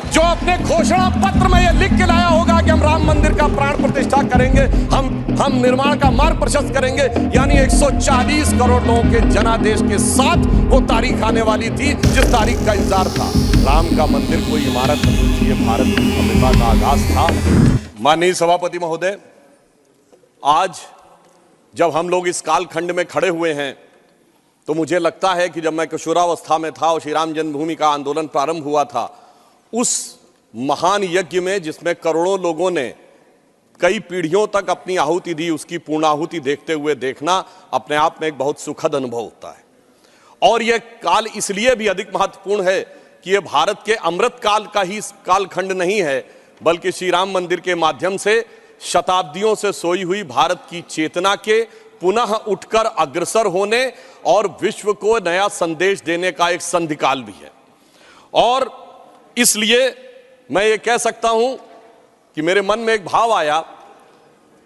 जो अपने घोषणा पत्र में यह लिख के लाया होगा कि हम राम मंदिर का प्राण प्रतिष्ठा करेंगे, हम निर्माण का मार्ग प्रशस्त करेंगे, यानी 140 करोड़ लोगों के जनादेश के साथ वो तारीख आने वाली थी जिस तारीख का इंतजार था। राम का मंदिर कोई इमारत नहीं थी, ये भारत की भव्यता का आगाज था। माननीय सभापति महोदय, आज जब हम लोग इस कालखंड में खड़े हुए हैं तो मुझे लगता है कि जब मैं किशोरावस्था में था और श्री राम जन्मभूमि का आंदोलन प्रारंभ हुआ था, उस महान यज्ञ में जिसमें करोड़ों लोगों ने कई पीढ़ियों तक अपनी आहुति दी, उसकी पूर्णाहुति देखते हुए देखना अपने आप में एक बहुत सुखद अनुभव होता है। और यह काल इसलिए भी अधिक महत्वपूर्ण है कि यह भारत के अमृत काल का ही कालखंड नहीं है, बल्कि श्री राम मंदिर के माध्यम से शताब्दियों से सोई हुई भारत की चेतना के पुनः उठकर अग्रसर होने और विश्व को नया संदेश देने का एक संधिकाल भी है। और इसलिए मैं ये कह सकता हूं कि मेरे मन में एक भाव आया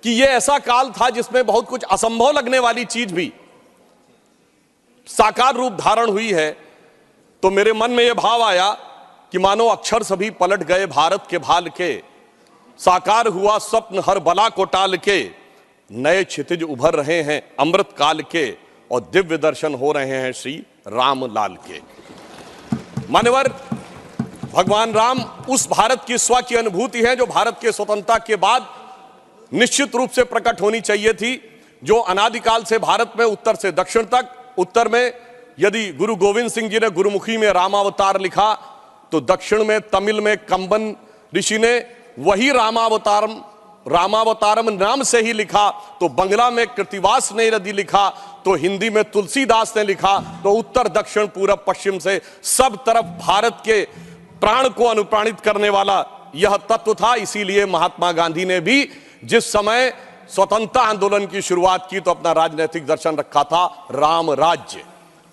कि यह ऐसा काल था जिसमें बहुत कुछ असंभव लगने वाली चीज भी साकार रूप धारण हुई है। तो मेरे मन में यह भाव आया कि मानो अक्षर सभी पलट गए भारत के भाल के, साकार हुआ स्वप्न हर बला को टाल के, नए क्षितिज उभर रहे हैं अमृत काल के और दिव्य दर्शन हो रहे हैं श्री राम लाल के। मान्यवर, भगवान राम उस भारत की स्व की अनुभूति है जो भारत के स्वतंत्रता के बाद निश्चित रूप से प्रकट होनी चाहिए थी, जो अनादिकाल से भारत में उत्तर से दक्षिण तक, उत्तर में यदि गुरु गोविंद सिंह जी ने गुरुमुखी में रामावतार लिखा तो दक्षिण में तमिल में कंबन ऋषि ने वही रामावतारम नाम से ही लिखा, तो बंगला में कृतिवास ने यदि लिखा तो हिंदी में तुलसीदास ने लिखा, तो उत्तर दक्षिण पूरब पश्चिम से सब तरफ भारत के प्राण को अनुप्राणित करने वाला यह तत्व था। इसीलिए महात्मा गांधी ने भी जिस समय स्वतंत्रता आंदोलन की शुरुआत की तो अपना राजनीतिक दर्शन रखा था राम राज्य,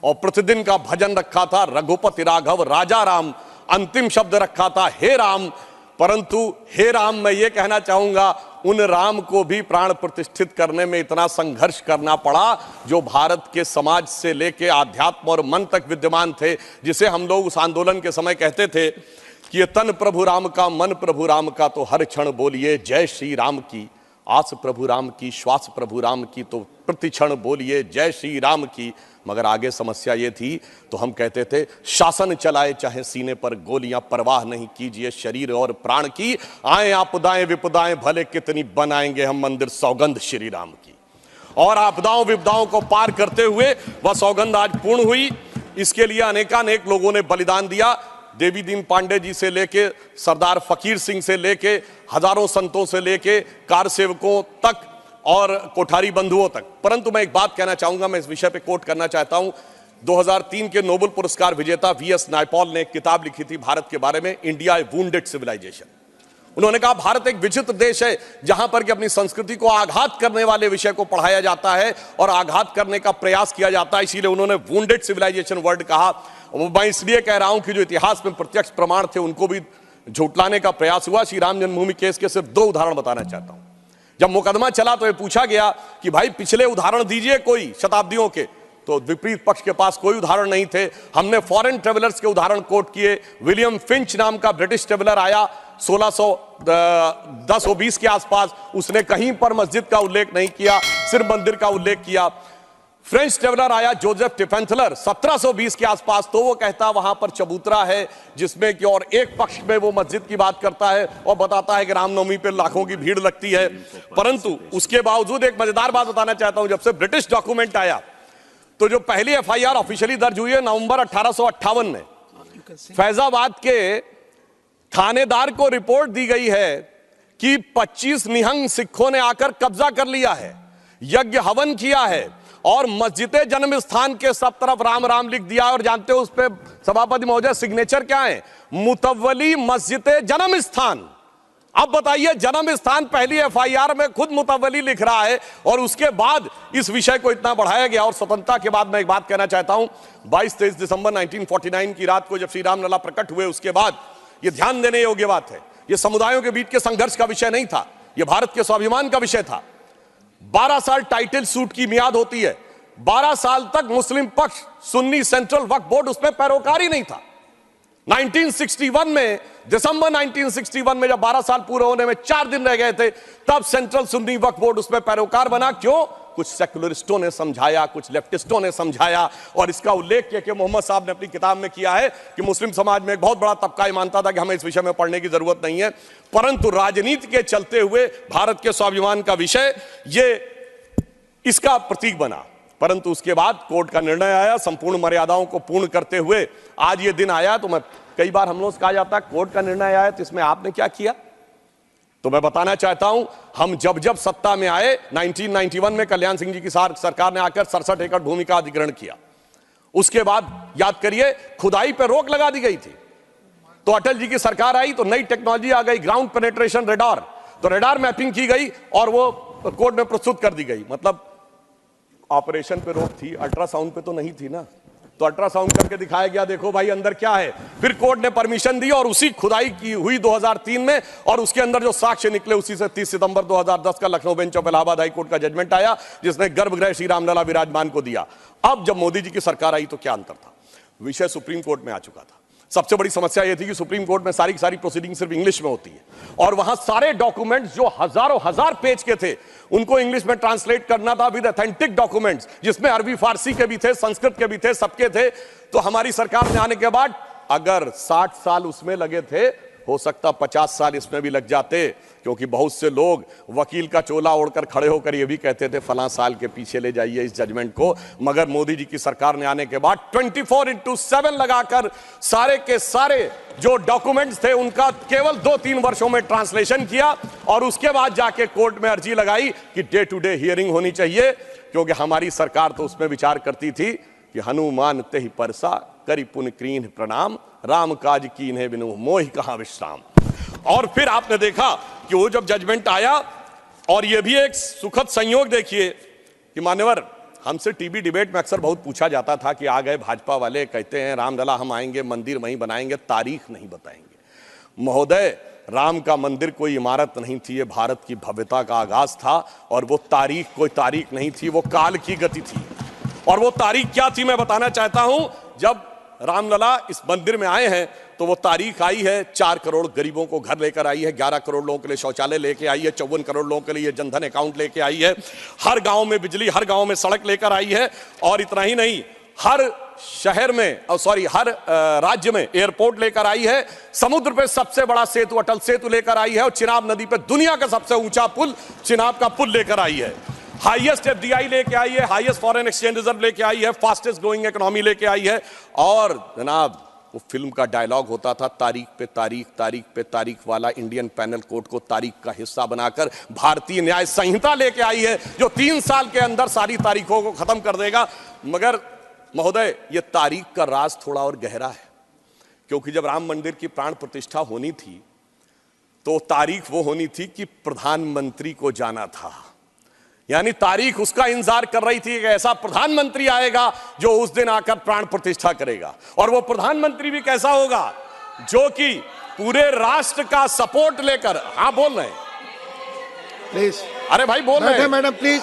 और प्रतिदिन का भजन रखा था रघुपति राघव राजा राम, अंतिम शब्द रखा था हे राम। परंतु हे राम, मैं ये कहना चाहूंगा उन राम को भी प्राण प्रतिष्ठित करने में इतना संघर्ष करना पड़ा जो भारत के समाज से लेके आध्यात्म और मन तक विद्यमान थे, जिसे हम लोग उस आंदोलन के समय कहते थे कि ये तन प्रभु राम का, मन प्रभु राम का, तो हर क्षण बोलिए जय श्री राम की, आस प्रभु राम की, श्वास प्रभु राम की, तो प्रति क्षण बोलिए जय श्री राम की। मगर आगे समस्या ये थी तो हम कहते थे शासन चलाए चाहे सीने पर गोलियां, परवाह नहीं कीजिए शरीर और प्राण की, आए आपदाएं विपदाएं भले कितनी, बनाएंगे हम मंदिर सौगंध श्री राम की। और आपदाओं विपदाओं को पार करते हुए वह सौगंध आज पूर्ण हुई। इसके लिए अनेकानेक लोगों ने बलिदान दिया, देवी दीन पांडे जी से लेके सरदार फकीर सिंह से लेके हजारों संतों से लेके कार सेवकों तक और कोठारी बंधुओं तक। परंतु मैं एक बात कहना चाहूंगा, मैं इस विषय पे कोट करना चाहता हूं। 2003 के नोबेल पुरस्कार विजेता वीएस नायपॉल ने एक किताब लिखी थी भारत के बारे में, इंडिया ए वुंडेड सिविलाइजेशन। उन्होंने कहा भारत एक विचित्र देश है जहां पर कि अपनी संस्कृति को आघात करने वाले विषय को पढ़ाया जाता है और आघात करने का प्रयास किया जाता है, इसीलिए उन्होंने वुंडेड सिविलाइजेशन वर्ड कहा। मैं इसलिए कह रहा हूं कि जो इतिहास में प्रत्यक्ष प्रमाण थे उनको भी झुटलाने का प्रयास हुआ। श्री राम जन्मभूमि केस के सिर्फ 2 उदाहरण बताना चाहता हूं। जब मुकदमा चला तो ये पूछा गया कि भाई पिछले उदाहरण दीजिए कोई शताब्दियों के, तो विपरीत पक्ष के पास कोई उदाहरण नहीं थे। हमने फॉरेन ट्रेवलर्स के उदाहरण कोट किए। विलियम फिंच नाम का ब्रिटिश ट्रेवलर आया 1610-20 के आसपास, उसने कहीं पर मस्जिद का उल्लेख नहीं किया, सिर्फ मंदिर का उल्लेख किया। फ्रेंच ट्रेवलर आया जोसेफ टिफेंथलर 1720 के आसपास, तो वो कहता वहां पर चबूतरा है जिसमें कि और एक पक्ष में वो मस्जिद की बात करता है और बताता है कि रामनवमी पे लाखों की भीड़ लगती है। परंतु उसके बावजूद एक मजेदार बात बताना चाहता हूं, जब से ब्रिटिश डॉक्यूमेंट आया तो जो पहली एफआईआर ऑफिशियली दर्ज हुई है नवंबर 1858 में, फैजाबाद के थानेदार को रिपोर्ट दी गई है कि 25 निहंग सिखों ने आकर कब्जा कर लिया है, यज्ञ हवन किया है और मस्जिद जन्म स्थान के सब तरफ राम राम लिख दिया। और जानते हो उस पे सभापति महोदय सिग्नेचर क्या है? मुतव्वली मस्जिद जन्म स्थान। अब बताइए, जन्म स्थान पहली एफआईआर में खुद मुतव्वली लिख रहा है और उसके बाद इस विषय को इतना बढ़ाया गया। और स्वतंत्रता के बाद मैं एक बात कहना चाहता हूं, 22-23 दिसंबर 1949 की रात को जब श्री राम लला प्रकट हुए, उसके बाद यह ध्यान देने योग्य बात है, यह समुदायों के बीच के संघर्ष का विषय नहीं था, यह भारत के स्वाभिमान का विषय था। 12 साल टाइटल सूट की मियाद होती है, 12 साल तक मुस्लिम पक्ष सुन्नी सेंट्रल वक्फ बोर्ड उसमें पैरोकार ही नहीं था। 1961 में, दिसंबर 1961 में जब 12 साल पूरे होने में 4 दिन रह गए थे, तब सेंट्रल सुन्नी वक्फ बोर्ड उसमें पैरोकार बना। क्यों? कुछ सेकुलरिस्टों ने समझाया, कुछ लेफ्टिस्टों ने समझाया, और इसका उल्लेख किया कि मोहम्मद साहब ने अपनी किताब में किया है कि मुस्लिम समाज में एक बहुत बड़ा तबका ये मानता था कि हमें इस विषय में पढ़ने की जरूरत नहीं है, परंतु राजनीति के चलते हुए भारत के स्वाभिमान का विषय ये इसका प्रतीक बना। परंतु उसके बाद कोर्ट का निर्णय आया, संपूर्ण मर्यादाओं को पूर्ण करते हुए आज ये दिन आया। तो मैं कई बार हम लोग से कहा जाता है कोर्ट का निर्णय आया तो इसमें आपने क्या किया, तो मैं बताना चाहता हूं, हम जब जब सत्ता में आए 1991 में कल्याण सिंह जी की सरकार ने आकर 67 एकड़ भूमि का अधिग्रहण किया। उसके बाद याद करिए खुदाई पर रोक लगा दी गई थी। तो अटल जी की सरकार आई तो नई टेक्नोलॉजी आ गई, ग्राउंड पेनेट्रेशन रेडार, तो रेडार मैपिंग की गई और वो कोर्ट में प्रस्तुत कर दी गई। मतलब ऑपरेशन पे रोक थी, अल्ट्रासाउंड पे तो नहीं थी ना, तो अल्ट्रासाउंड करके दिखाया गया, देखो भाई अंदर क्या है। फिर कोर्ट ने परमिशन दी और उसी खुदाई की हुई 2003 में, और उसके अंदर जो साक्ष्य निकले उसी से 30 सितंबर 2010 का Lucknow bench of Allahabad high court का जजमेंट आया, जिसने गर्भगृह श्री रामलला विराजमान को दिया। अब जब मोदी जी की सरकार आई तो क्या अंतर था, विषय सुप्रीम कोर्ट में आ चुका था। सबसे बड़ी समस्या यह थी कि सुप्रीम कोर्ट में सारी की सारी प्रोसीडिंग सिर्फ इंग्लिश में होती है, और वहां सारे डॉक्यूमेंट्स जो हजारों हजार पेज के थे उनको इंग्लिश में ट्रांसलेट करना था विद ऑथेंटिक डॉक्यूमेंट्स, जिसमें अरबी फारसी के भी थे, संस्कृत के भी थे, सबके थे। तो हमारी सरकार में आने के बाद अगर 60 साल उसमें लगे थे, हो सकता 50 साल इसमें भी लग जाते, क्योंकि बहुत से लोग वकील का चोला ओढ़कर खड़े होकर ये भी कहते थे फलां साल के पीछे ले जाइए इस जजमेंट को। मगर मोदी जी की सरकार ने आने के बाद 24/7 लगाकर सारे के सारे जो डॉक्यूमेंट्स थे उनका केवल 2-3 वर्षों में ट्रांसलेशन किया, और उसके बाद जाके कोर्ट में अर्जी लगाई कि डे टू डे हियरिंग होनी चाहिए, क्योंकि हमारी सरकार तो उसमें विचार करती थी कि हनुमान तेहि परसा करि पुन कीन्ह प्रणाम, राम काज कीन्हे बिनु मोहि कहां विश्राम। और फिर आपने देखा कि वो जब जजमेंट आया, और ये भी एक सुखद संयोग देखिए कि मान्यवर, हमसे टीवी डिबेट में अक्सर बहुत पूछा जाता था कि आ गए भाजपा वाले, कहते हैं रामलला हम आएंगे, मंदिर वहीं बनाएंगे, तारीख नहीं बताएंगे। महोदय, राम का मंदिर कोई इमारत नहीं थी, ये भारत की भव्यता का आगाज था, और वो तारीख कोई तारीख नहीं थी, वो काल की गति थी। और वो तारीख क्या थी मैं बताना चाहता हूं। जब रामलला इस मंदिर में आए हैं तो वो तारीख आई है, 4 करोड़ गरीबों को घर लेकर आई है, 11 करोड़ लोगों के लिए शौचालय लेके आई है, 54 करोड़ लोगों के लिए जनधन अकाउंट लेके आई है, हर गांव में बिजली, हर गांव में सड़क लेकर आई है, और इतना ही नहीं, हर शहर में हर राज्य में एयरपोर्ट लेकर आई है, समुद्र पे सबसे बड़ा सेतु अटल सेतु लेकर आई है, और चिनाब नदी पे दुनिया का सबसे ऊंचा पुल चिनाब का पुल लेकर आई है, हाईएस्ट एफडीआई लेके आई है, हाईएस्ट फॉरेन एक्सचेंज रिजर्व लेके आई है, फास्टेस्ट ग्रोइंग इकोनॉमी लेके आई है। और जनाब वो फिल्म का डायलॉग होता था, तारीख पे तारीख, तारीख पे तारीख वाला इंडियन पैनल कोड को तारीख का हिस्सा बनाकर भारतीय न्याय संहिता लेके आई है, जो 3 साल के अंदर सारी तारीखों को खत्म कर देगा। मगर महोदय, ये तारीख का राज थोड़ा और गहरा है, क्योंकि जब राम मंदिर की प्राण प्रतिष्ठा होनी थी तो तारीख वो होनी थी कि प्रधानमंत्री को जाना था, यानी तारीख उसका इंतजार कर रही थी कि ऐसा प्रधानमंत्री आएगा जो उस दिन आकर प्राण प्रतिष्ठा करेगा। और वो प्रधानमंत्री भी कैसा होगा, जो कि पूरे राष्ट्र का सपोर्ट लेकर, हाँ बोल रहे हैं प्लीज, अरे भाई बोल रहे हैं madam please,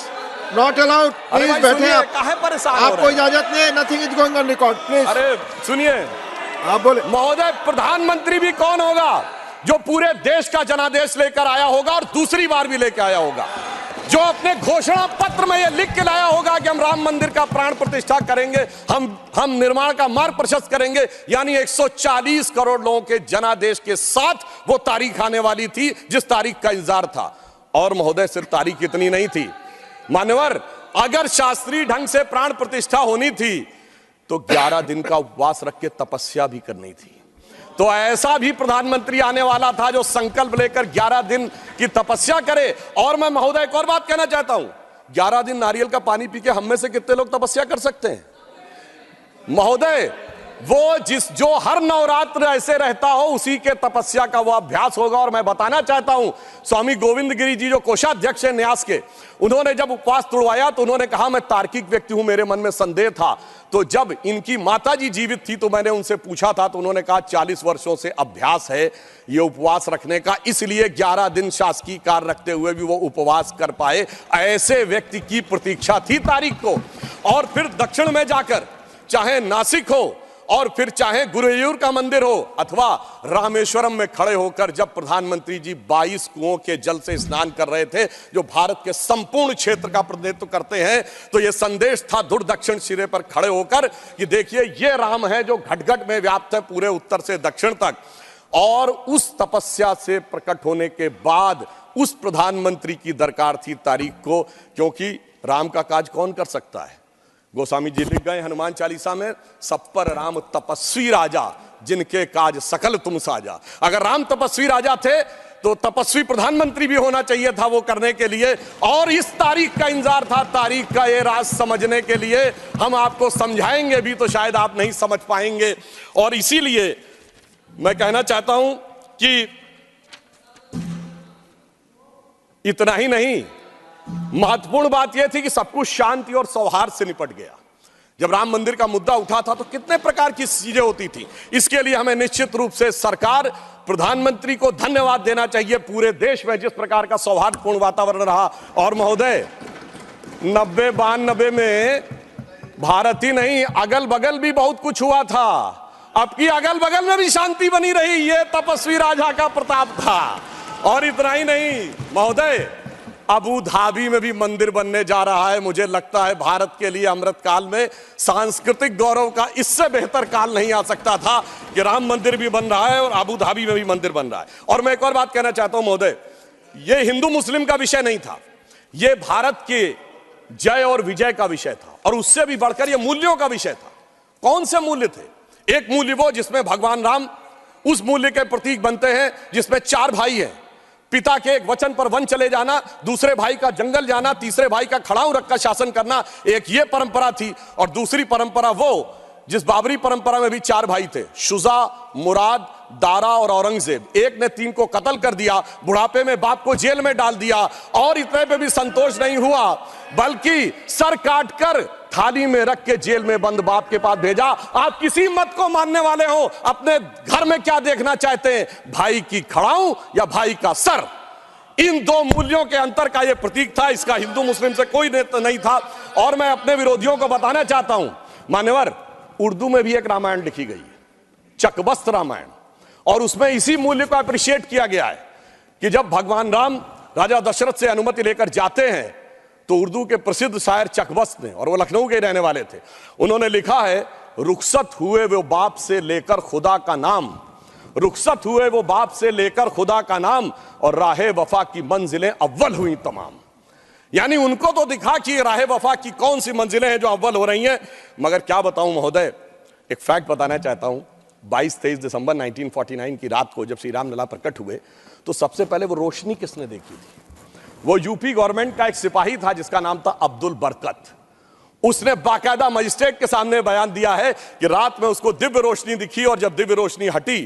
not allowed, please बैठे आप, काहे परेशान आपको इजाजत नहीं है, nothing is going on record, please. अरे सुनिए, आप बोले। महोदय, प्रधानमंत्री भी कौन होगा, जो पूरे देश का जनादेश लेकर आया होगा और दूसरी बार भी लेकर आया होगा, जो अपने घोषणा पत्र में यह लिख के लाया होगा कि हम राम मंदिर का प्राण प्रतिष्ठा करेंगे, हम निर्माण का मार्ग प्रशस्त करेंगे। यानी 140 करोड़ लोगों के जनादेश के साथ वो तारीख आने वाली थी जिस तारीख का इंतजार था। और महोदय, सिर्फ तारीख इतनी नहीं थी मान्यवर, अगर शास्त्रीय ढंग से प्राण प्रतिष्ठा होनी थी तो 11 दिन का उपवास रख के तपस्या भी करनी थी। तो ऐसा भी प्रधानमंत्री आने वाला था जो संकल्प लेकर 11 दिन की तपस्या करे। और मैं महोदय एक और बात कहना चाहता हूं, 11 दिन नारियल का पानी पी के हम में से कितने लोग तपस्या कर सकते हैं महोदय? वो जो हर नवरात्र ऐसे रहता हो उसी के तपस्या का वो अभ्यास होगा। और मैं बताना चाहता हूं, स्वामी गोविंद गिरी जी जो कोषाध्यक्ष हैं न्यास के, उन्होंने जब उपवास तोड़वाया तो उन्होंने कहा मैं तार्किक व्यक्ति हूं, मेरे मन में संदेह था। तो जब इनकी माताजी जीवित थी तो मैंने उनसे पूछा था, तो उन्होंने कहा 40 वर्षों से अभ्यास है ये उपवास रखने का, इसलिए 11 दिन शासकीय कार्य रखते हुए भी वो उपवास कर पाए। ऐसे व्यक्ति की प्रतीक्षा थी तारीख को। और फिर दक्षिण में जाकर, चाहे नासिक हो और फिर चाहे गुरुवायूर का मंदिर हो अथवा रामेश्वरम में खड़े होकर जब प्रधानमंत्री जी 22 कुओं के जल से स्नान कर रहे थे, जो भारत के संपूर्ण क्षेत्र का प्रतिनिधित्व करते हैं, तो यह संदेश था दूर दक्षिण सिरे पर खड़े होकर कि देखिए ये राम है जो घट घट में व्याप्त है पूरे उत्तर से दक्षिण तक। और उस तपस्या से प्रकट होने के बाद उस प्रधानमंत्री की दरकार थी तारीख को, क्योंकि राम का काज कौन कर सकता है। गोस्वामी जी लिख गए हनुमान चालीसा में, सब पर राम तपस्वी राजा, जिनके काज सकल तुम साजा। अगर राम तपस्वी राजा थे तो तपस्वी प्रधानमंत्री भी होना चाहिए था वो करने के लिए, और इस तारीख का इंतजार था। तारीख का ये राज समझने के लिए हम आपको समझाएंगे भी तो शायद आप नहीं समझ पाएंगे। और इसीलिए मैं कहना चाहता हूं कि इतना ही नहीं, महत्वपूर्ण बात यह थी कि सब कुछ शांति और सौहार्द से निपट गया। जब राम मंदिर का मुद्दा उठा था तो कितने प्रकार की चीजें होती थी। इसके लिए हमें निश्चित रूप से सरकार, प्रधानमंत्री को धन्यवाद देना चाहिए। पूरे देश में जिस प्रकार का सौहार्दपूर्ण वातावरण रहा, और महोदय 90-92 में भारत ही नहीं अगल बगल भी बहुत कुछ हुआ था। अब की अगल बगल में भी शांति बनी रही, ये तपस्वी राजा का प्रताप था। और इतना ही नहीं महोदय, अबू धाबी में भी मंदिर बनने जा रहा है। मुझे लगता है भारत के लिए अमृत काल में सांस्कृतिक गौरव का इससे बेहतर काल नहीं आ सकता था कि राम मंदिर भी बन रहा है और अबू धाबी में भी मंदिर बन रहा है। और मैं एक और बात कहना चाहता हूं महोदय, यह हिंदू मुस्लिम का विषय नहीं था, यह भारत के जय और विजय का विषय था, और उससे भी बढ़कर यह मूल्यों का विषय था। कौन से मूल्य थे? एक मूल्य वो जिसमें भगवान राम उस मूल्य के प्रतीक बनते हैं जिसमें 4 भाई हैं, पिता के एक वचन पर वन चले जाना, दूसरे भाई का जंगल जाना, तीसरे भाई का खड़ाऊ रखकर शासन करना, एक ये परंपरा थी। और दूसरी परंपरा वो जिस बाबरी परंपरा में भी 4 भाई थे, शुजा, मुराद, दारा और औरंगजेब। एक ने 3 को कत्ल कर दिया, बुढ़ापे में बाप को जेल में डाल दिया, और इतने पे भी संतोष नहीं हुआ बल्कि सर काटकर थाली में रख के जेल में बंद बाप के पास भेजा। आप किसी मत को मानने वाले हो, अपने घर में क्या देखना चाहते हैं, भाई की खड़ाऊ या भाई का सर? इन 2 मूल्यों के अंतर का यह प्रतीक था। इसका हिंदू मुस्लिम से कोई नहीं था। और मैं अपने विरोधियों को बताना चाहता हूं, मान्यवर, उर्दू में भी एक रामायण लिखी गई है, चकबस्त रामायण, और उसमें इसी मूल्य को अप्रिशिएट किया गया है कि जब भगवान राम राजा दशरथ से अनुमति लेकर जाते हैं तो उर्दू के प्रसिद्ध शायर चकबस्त ने, और वो लखनऊ के रहने वाले थे, उन्होंने लिखा है, रुखसत हुए वो बाप से लेकर खुदा का नाम, रुखसत हुए वो बाप से लेकर खुदा का नाम, और राहे वफा की मंजिलें अव्वल हुई तमाम। यानी उनको तो दिखा कि राहे वफा की कौन सी मंजिलें हैं जो अव्वल हो रही हैं। मगर क्या बताऊं महोदय, एक फैक्ट बताना चाहता हूं। 22-23 दिसंबर 1949 की रात को जब श्री राम लला प्रकट हुए तो सबसे पहले वो रोशनी किसने देखी थी? वो यूपी गवर्नमेंट का एक सिपाही था जिसका नाम था अब्दुल बरकत। उसने बाकायदा मजिस्ट्रेट के सामने बयान दिया है कि रात में उसको दिव्य रोशनी दिखी, और जब दिव्य रोशनी हटी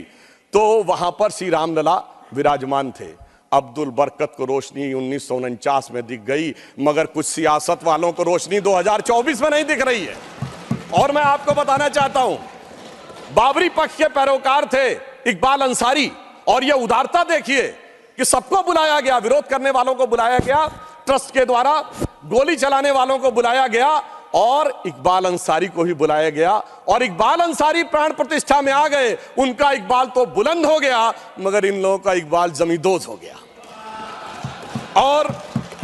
तो वहां पर श्री राम लला विराजमान थे। अब्दुल बरकत को रोशनी 1949 में दिख गई, मगर कुछ सियासत वालों को रोशनी 2024 में नहीं दिख रही है। और मैं आपको बताना चाहता हूं, बाबरी पक्ष के पैरोकार थे इकबाल अंसारी, और यह उदारता देखिए कि सबको बुलाया गया, विरोध करने वालों को बुलाया गया, ट्रस्ट के द्वारा गोली चलाने वालों को बुलाया गया, और इकबाल अंसारी को भी बुलाया गया। और इकबाल अंसारी प्राण प्रतिष्ठा में आ गए। उनका इकबाल तो बुलंद हो गया, मगर इन लोगों का इकबाल जमींदोज हो गया। और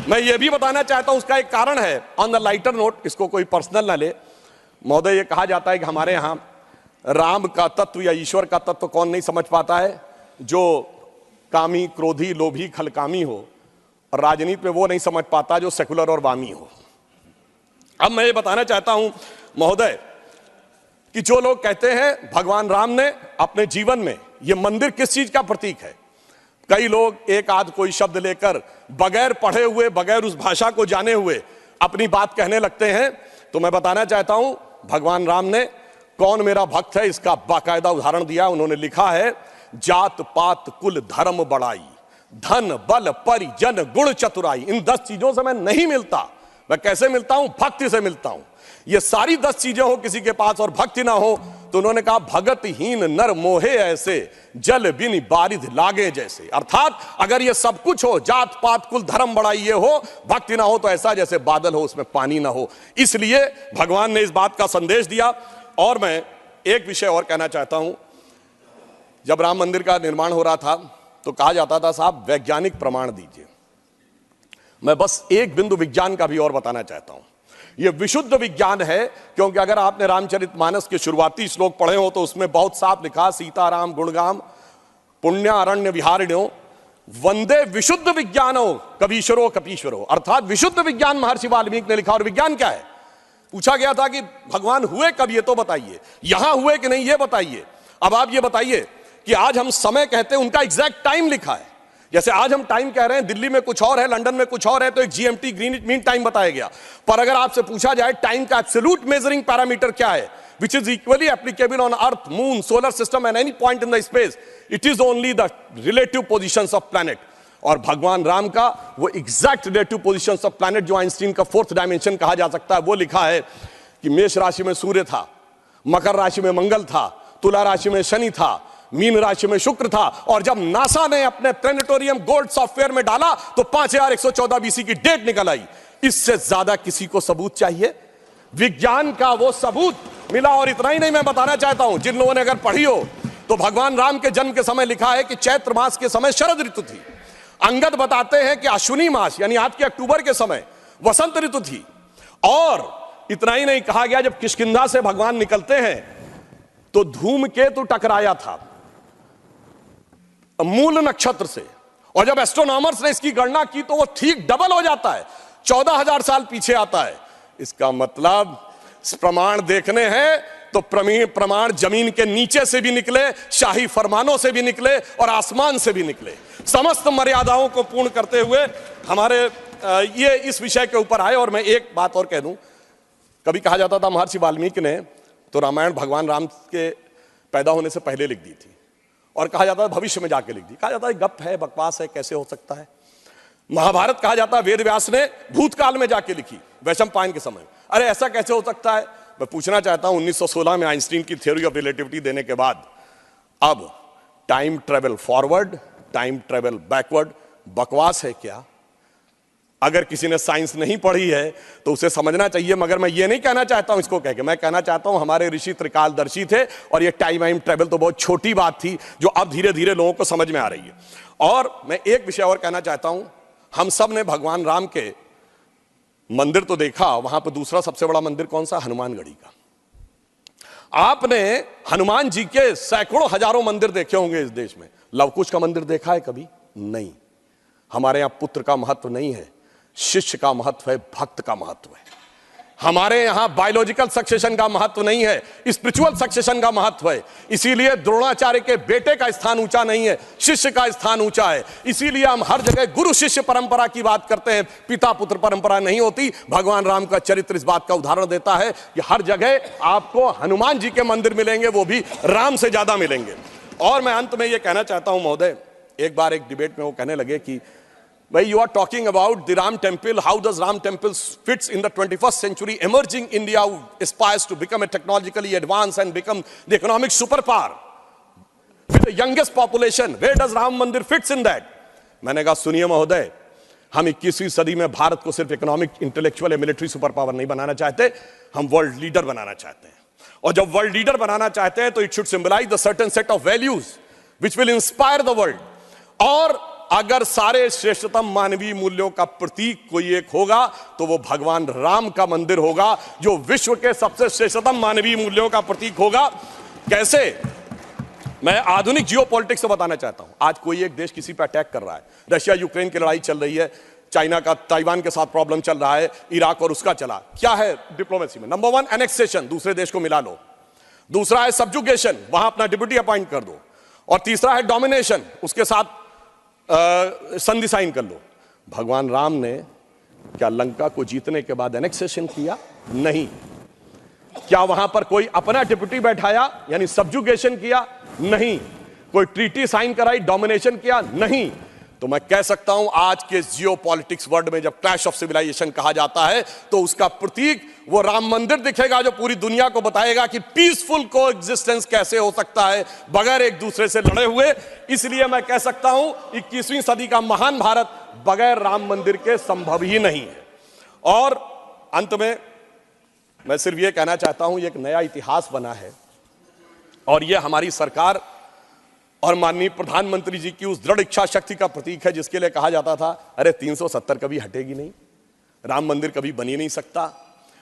मैं ये भी बताना चाहता हूं, उसका एक कारण है। ऑन द लाइटर नोट, इसको कोई पर्सनल ना ले महोदय, ये कहा जाता है कि हमारे यहां राम का तत्व या ईश्वर का तत्व कौन नहीं समझ पाता है? जो कामी, क्रोधी, लोभी, खलकामी हो। और राजनीति में वो नहीं समझ पाता जो सेकुलर और वामी हो। अब मैं ये बताना चाहता हूं महोदय कि जो लोग कहते हैं भगवान राम ने अपने जीवन में ये मंदिर किस चीज का प्रतीक है, कई लोग एक आध कोई शब्द लेकर बगैर पढ़े हुए, बगैर उस भाषा को जाने हुए अपनी बात कहने लगते हैं। तो मैं बताना चाहता हूं, भगवान राम ने कौन मेरा भक्त है इसका बाकायदा उदाहरण दिया। उन्होंने लिखा है, जात पात कुल धर्म बड़ाई, धन बल परिजन गुण चतुराई। इन 10 चीजों से मैं नहीं मिलता। मैं कैसे मिलता हूं? भक्ति से मिलता हूं। ये सारी 10 चीजें हो किसी के पास और भक्ति ना हो, तो उन्होंने कहा, भगतहीन नर मोहे ऐसे, जल बिन बारिध लागे जैसे। अर्थात अगर ये सब कुछ हो, जात पात कुल धर्म बड़ाई ये हो, भक्ति ना हो, तो ऐसा जैसे बादल हो उसमें पानी ना हो। इसलिए भगवान ने इस बात का संदेश दिया। और मैं एक विषय और कहना चाहता हूं। जब राम मंदिर का निर्माण हो रहा था तो कहा जाता था साहब वैज्ञानिक प्रमाण दीजिए। मैं बस एक बिंदु विज्ञान का भी और बताना चाहता हूं। यह विशुद्ध विज्ञान है, क्योंकि अगर आपने रामचरितमानस के शुरुआती श्लोक पढ़े हो तो उसमें बहुत साफ लिखा, सीताराम गुणगाम पुण्य अरण्य विहारिण्यो वंदे विशुद्ध विज्ञानो कवीश्वरो कपीश्वरो। अर्थात विशुद्ध विज्ञान महर्षि वाल्मीकि ने लिखा। और विज्ञान क्या है? पूछा गया था कि भगवान हुए कब, ये तो बताइए, यहां हुए कि नहीं ये बताइए। अब आप ये बताइए कि आज हम समय कहते हैं, उनका एग्जैक्ट टाइम लिखा है। जैसे आज हम टाइम कह रहे हैं, दिल्ली में कुछ और है, लंदन में कुछ और है, तो एक जीएमटी ग्रीनिच मीन टाइम बताया गया। पर अगर आपसे पूछा जाए टाइम का एब्सोल्यूट मेजरिंग पैरामीटर क्या है, which is equally applicable on earth, moon, solar system and any point in the space, it is only the relative positions of planet। और भगवान राम का वो exact relative positions of planet, जो Einstein का fourth dimension कहा जा सकता है, वो लिखा है कि मेष राशि में सूर्य था, मकर राशि में मंगल था, तुला राशि में शनि था, मीन राशि में शुक्र था। और जब नासा ने अपने प्लेनेटोरियम गोल्ड सॉफ्टवेयर में डाला तो 5114 बीसी की डेट निकल आई। इससे ज्यादा किसी को सबूत चाहिए? विज्ञान का वो सबूत मिला। और इतना ही नहीं, मैं बताना चाहता हूं, जिन लोगों ने अगर पढ़ी हो तो भगवान राम के जन्म के समय लिखा है कि चैत्र मास के समय शरद ऋतु थी। अंगद बताते हैं कि अश्विनी मास यानी आज के अक्टूबर के समय वसंत ऋतु थी। और इतना ही नहीं, कहा गया जब किष्किंधा से भगवान निकलते हैं तो धूमकेतु टकराया था मूल नक्षत्र से। और जब एस्ट्रोनॉमर्स ने इसकी गणना की तो वो ठीक डबल हो जाता है, 14,000 साल पीछे आता है। इसका मतलब प्रमाण देखने हैं तो प्रमाण जमीन के नीचे से भी निकले, शाही फरमानों से भी निकले और आसमान से भी निकले। समस्त मर्यादाओं को पूर्ण करते हुए हमारे ये इस विषय के ऊपर आए। और मैं एक बात और कह दूं, कभी कहा जाता था महर्षि वाल्मीकि ने तो रामायण भगवान राम के पैदा होने से पहले लिख दी थी, और कहा जाता है भविष्य में जाके लिख दी। कहा जाता है गप है, बकवास है, कैसे हो सकता है। महाभारत कहा जाता है वेद व्यास ने भूतकाल में जाके लिखी, वैशंपायन के समय। अरे ऐसा कैसे हो सकता है? मैं पूछना चाहता हूं, 1916 में आइंस्टीन की थ्योरी ऑफ रिलेटिविटी देने के बाद अब time travel forward, time travel backward बकवास है क्या? अगर किसी ने साइंस नहीं पढ़ी है तो उसे समझना चाहिए। मगर मैं ये नहीं कहना चाहता हूं इसको कह के, मैं कहना चाहता हूं हमारे ऋषि त्रिकालदर्शी थे, और ये टाइम ट्रेवल तो बहुत छोटी बात थी जो अब धीरे धीरे लोगों को समझ में आ रही है। और मैं एक विषय और कहना चाहता हूं, हम सब ने भगवान राम के मंदिर तो देखा, वहां पर दूसरा सबसे बड़ा मंदिर कौन सा? हनुमानगढ़ी का। आपने हनुमान जी के सैकड़ों हजारों मंदिर देखे होंगे इस देश में, लवकुश का मंदिर देखा है कभी? नहीं। हमारे यहां पुत्र का महत्व नहीं है, शिष्य का महत्व है, भक्त का महत्व है। हमारे यहां बायोलॉजिकल सक्सेशन का महत्व नहीं है, स्पिरिचुअल सक्सेशन का महत्व है। इसीलिए द्रोणाचार्य के बेटे का स्थान ऊंचा नहीं है, शिष्य का स्थान ऊंचा है। इसीलिए हम हर जगह गुरु शिष्य परंपरा की बात करते हैं, पिता पुत्र परंपरा नहीं होती। भगवान राम का चरित्र इस बात का उदाहरण देता है कि हर जगह आपको हनुमान जी के मंदिर मिलेंगे, वो भी राम से ज्यादा मिलेंगे। और मैं अंत में यह कहना चाहता हूं महोदय, एक बार एक डिबेट में वो कहने लगे कि भाई you are talking about the Ram temple, how does Ram temple fits in the 21st century emerging India who aspires to become a technologically advanced and become the economic superpower with the youngest population, where does Ram Mandir fits in that? मैंने कहा सुनिए महोदय, हम 21वीं सदी में भारत को सिर्फ इकोनॉमिक, इंटेलेक्चुअल या मिलिट्री सुपर पावर नहीं बनाना चाहते, हम वर्ल्ड लीडर बनाना चाहते हैं। और जब वर्ल्ड लीडर बनाना चाहते हैं तो it should symbolize the certain set of values which will inspire the world. और अगर सारे श्रेष्ठतम मानवीय मूल्यों का प्रतीक कोई एक होगा तो वो भगवान राम का मंदिर होगा, जो विश्व के सबसे श्रेष्ठतम मानवीय मूल्यों का प्रतीक होगा। कैसे? मैं आधुनिक जियोपॉलिटिक्स से बताना चाहता हूं। आज कोई एक देश किसी पर अटैक कर रहा है, रशिया यूक्रेन की लड़ाई चल रही है, चाइना का ताइवान के साथ प्रॉब्लम चल रहा है, इराक और उसका चला। क्या है डिप्लोमेसी में? नंबर 1 एनेक्सेशन, दूसरे देश को मिला लो। दूसरा है सब्जुगेशन, वहां अपना डिप्यूटी अपॉइंट कर दो। और तीसरा है डोमिनेशन, उसके साथ संधि साइन कर लो। भगवान राम ने क्या लंका को जीतने के बाद एनेक्सेशन किया? नहीं। क्या वहां पर कोई अपना डिप्यूटी बैठाया यानी सब्जुगेशन किया? नहीं। कोई ट्रीटी साइन कराई, डोमिनेशन किया? नहीं। तो मैं कह सकता हूं आज के जियोपॉलिटिक्स वर्ल्ड में जब क्लैश ऑफ सिविलाइजेशन कहा जाता है तो उसका प्रतीक वो राम मंदिर दिखेगा, जो पूरी दुनिया को बताएगा कि पीसफुल कोएग्जिस्टेंस कैसे हो सकता है बगैर एक दूसरे से लड़े हुए। इसलिए मैं कह सकता हूं 21वीं सदी का महान भारत बगैर राम मंदिर के संभव ही नहीं है। और अंत में मैं सिर्फ ये कहना चाहता हूं, एक नया इतिहास बना है और यह हमारी सरकार और माननीय प्रधानमंत्री जी की उस दृढ़ इच्छा शक्ति का प्रतीक है जिसके लिए कहा जाता था अरे 370 कभी हटेगी नहीं, राम मंदिर कभी बन ही नहीं सकता।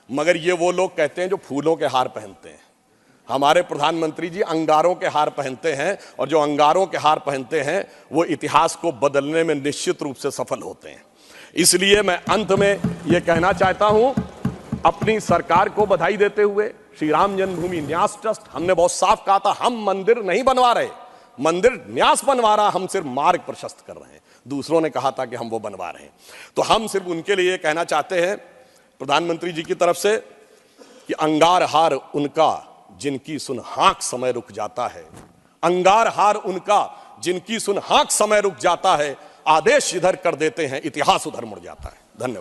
मगर ये वो लोग कहते हैं जो फूलों के हार पहनते हैं। हमारे प्रधानमंत्री जी अंगारों के हार पहनते हैं, और जो अंगारों के हार पहनते हैं वो इतिहास को बदलने में निश्चित रूप से सफल होते हैं। इसलिए मैं अंत में ये कहना चाहता हूं, अपनी सरकार को बधाई देते हुए, श्री राम जन्मभूमि न्यास ट्रस्ट, हमने बहुत साफ कहा था हम मंदिर नहीं बनवा रहे, मंदिर न्यास बनवा रहा, हम सिर्फ मार्ग प्रशस्त कर रहे हैं। दूसरों ने कहा था कि हम वो बनवा रहे हैं, तो हम सिर्फ उनके लिए कहना चाहते हैं प्रधानमंत्री जी की तरफ से कि अंगार हार उनका जिनकी सुन हाँक समय रुक जाता है, अंगार हार उनका जिनकी सुन हाँक समय रुक जाता है, आदेश इधर कर देते हैं इतिहास उधर मुड़ जाता है। धन्यवाद।